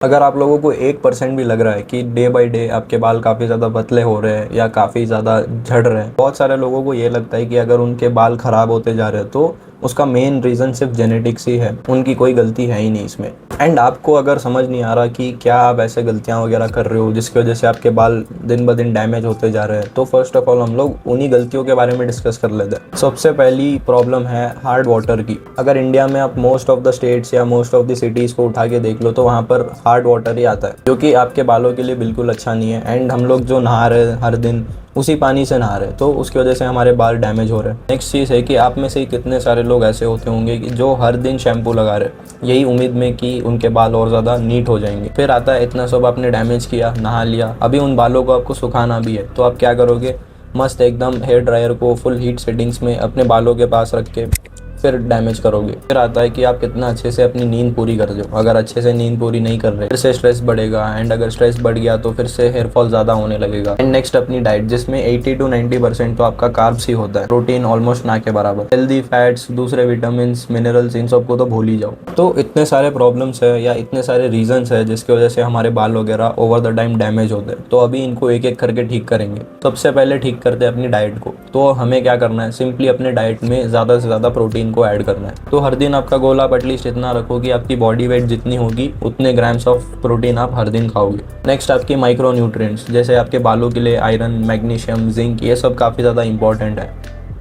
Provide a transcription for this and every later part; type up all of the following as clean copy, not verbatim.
अगर आप लोगों को 1% भी लग रहा है कि डे बाय डे आपके बाल काफ़ी ज़्यादा पतले हो रहे हैं या काफ़ी ज़्यादा झड़ रहे हैं, बहुत सारे लोगों को ये लगता है कि अगर उनके बाल ख़राब होते जा रहे हैं तो उसका मेन रीज़न सिर्फ जेनेटिक्स ही है, उनकी कोई गलती है ही नहीं इसमें। एंड आपको अगर समझ नहीं आ रहा कि क्या आप ऐसे गलतियाँ वगैरह कर रहे हो जिसकी वजह से आपके बाल दिन ब दिन डैमेज होते जा रहे हैं, तो फर्स्ट ऑफ ऑल हम लोग उन्हीं गलतियों के बारे में डिस्कस कर लेते हैं। सबसे पहली प्रॉब्लम है हार्ड वाटर की। अगर इंडिया में आप मोस्ट ऑफ द स्टेट्स या मोस्ट ऑफ द सिटीज़ को उठा के देख लो तो वहाँ पर हार्ड वाटर ही आता है, जो कि आपके बालों के लिए बिल्कुल अच्छा नहीं है। एंड हम लोग जो नहा रहे हैं हर दिन उसी पानी से नहा रहे हैं, तो उसकी वजह से हमारे बाल डैमेज हो रहे हैं। नेक्स्ट चीज़ है कि आप में से ही कितने सारे लोग ऐसे होते होंगे कि जो हर दिन शैम्पू लगा रहे हैं यही उम्मीद में कि उनके बाल और ज़्यादा नीट हो जाएंगे। फिर आता है इतना सब आपने डैमेज किया, नहा लिया, अभी उन बालों को आपको सुखाना भी है, तो आप क्या करोगे, मस्त एकदम हेयर ड्रायर को फुल हीट सेटिंग्स में अपने बालों के पास रख के फिर डैमेज करोगे। फिर आता है कि आप कितना अच्छे से अपनी नींद पूरी कर रहे हो। अगर अच्छे से नींद पूरी नहीं कर रहे फिर से स्ट्रेस बढ़ेगा, एंड अगर स्ट्रेस बढ़ गया तो फिर से हेयर फॉल ज़्यादा होने लगेगा। एंड नेक्स्ट अपनी डाइट, जिसमें 80 to 90% तो आपका कार्ब्स ही होता है, प्रोटीन ऑलमोस्ट ना के बराबर। हेल्दी फैट्स, दूसरे विटामिन, मिनरल्स, इन सबको तो भूल ही जाओ। तो इतने सारे प्रॉब्लम्स है या इतने सारे रीजंस है जिसकी वजह से हमारे बाल वगैरह ओवर द टाइम डैमेज होते हैं। तो अभी इनको एक एक करके ठीक करेंगे। सबसे पहले ठीक करते हैं अपनी डाइट को। तो हमें क्या करना है, सिंपली अपने डाइट में ज़्यादा से ज़्यादा प्रोटीन को ऐड करना है। तो हर दिन आपका गोल आप एटलीस्ट इतना रखो कि आपकी बॉडी वेट जितनी होगी उतने ग्राम्स ऑफ प्रोटीन आप हर दिन खाओगे। नेक्स्ट आपके माइक्रो न्यूट्रिएंट्स, जैसे आपके बालों के लिए आयरन, मैग्नीशियम, जिंक, ये सब काफ़ी ज़्यादा इंपॉर्टेंट है।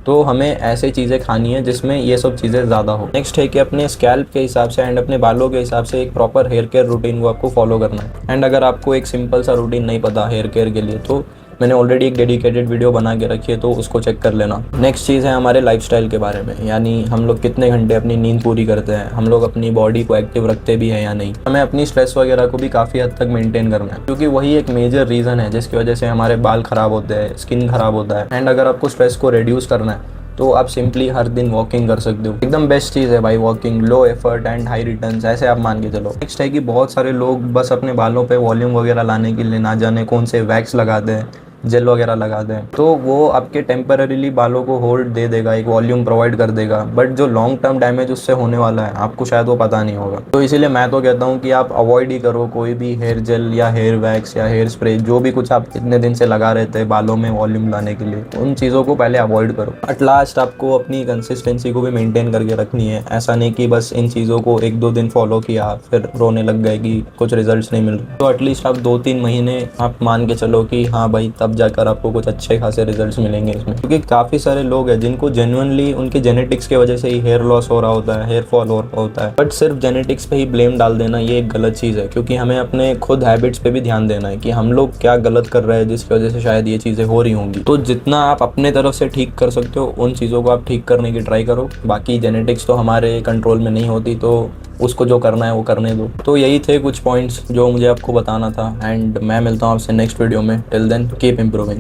तो हमें ऐसे चीज़ें खानी है जिसमें ये सब चीज़ें ज़्यादा हो। नेक्स्ट है कि अपने स्कैल्प के हिसाब से एंड अपने बालों के हिसाब से एक प्रॉपर हेयर केयर रूटीन को आपको फॉलो करना है। एंड अगर आपको एक सिंपल सा रूटीन नहीं पता हेयर केयर के लिए, तो मैंने ऑलरेडी एक डेडिकेटेड वीडियो बना के रखी है, तो उसको चेक कर लेना। नेक्स्ट चीज़ है हमारे लाइफस्टाइल के बारे में, यानी हम लोग कितने घंटे अपनी नींद पूरी करते हैं, हम लोग अपनी बॉडी को एक्टिव रखते भी हैं या नहीं। हमें अपनी स्ट्रेस वगैरह को भी काफ़ी हद तक मेंटेन करना है, क्योंकि वही एक मेजर रीज़न है जिसकी वजह से हमारे बाल ख़राब होते हैं, स्किन ख़राब होता है। एंड अगर आपको स्ट्रेस को रिड्यूस करना है तो आप सिंपली हर दिन वॉकिंग कर सकते हो। एकदम बेस्ट चीज़ है भाई walking, low effort and high returns, ऐसे आप मान के चलो। नेक्स्ट है कि बहुत सारे लोग बस अपने बालों पे वॉल्यूम वगैरह लाने के लिए ना जाने कौन से वैक्स लगाते हैं, जेल वगैरह लगा दें, तो वो आपके टेम्पररीली बालों को होल्ड दे देगा, एक वॉल्यूम प्रोवाइड कर देगा, बट जो लॉन्ग टर्म डैमेज उससे होने वाला है आपको शायद वो पता नहीं होगा। तो इसीलिए मैं तो कहता हूँ कि आप अवॉइड ही करो कोई भी हेयर जेल या हेयर वैक्स या हेयर स्प्रे, जो भी कुछ आप इतने दिन से लगा रहे थे बालों में वॉल्यूम लाने के लिए, उन चीज़ों को पहले अवॉइड करो। एट लास्ट आपको अपनी कंसिस्टेंसी को भी मेंटेन करके रखनी है। ऐसा नहीं कि बस इन चीज़ों को 1-2 दिन फॉलो किया फिर रोने लग गए कि कुछ रिजल्ट्स नहीं मिल रहे। तो एटलीस्ट आप 2-3 महीने आप मान के चलो कि हाँ भाई, तब जाकर आपको कुछ अच्छे खासे रिजल्ट्स मिलेंगे इसमें। क्योंकि काफ़ी सारे लोग हैं जिनको जेन्युइनली उनके जेनेटिक्स की वजह से ही हेयर लॉस हो रहा होता है, हेयर फॉल हो रहा होता है, बट सिर्फ जेनेटिक्स पे ही ब्लेम डाल देना ये एक गलत चीज़ है। क्योंकि हमें अपने खुद हैबिट्स पे भी ध्यान देना है कि हम लोग क्या गलत कर रहे हैं जिसकी वजह से शायद ये चीज़ें हो रही होंगी। तो जितना आप अपने तरफ से ठीक कर सकते हो उन चीज़ों को आप ठीक करने की ट्राई करो। बाकी जेनेटिक्स तो हमारे कंट्रोल में नहीं होती, तो उसको जो करना है वो करने दो। तो यही थे कुछ पॉइंट्स जो मुझे आपको बताना था, एंड मैं मिलता हूँ आपसे नेक्स्ट वीडियो में। Till then keep improving.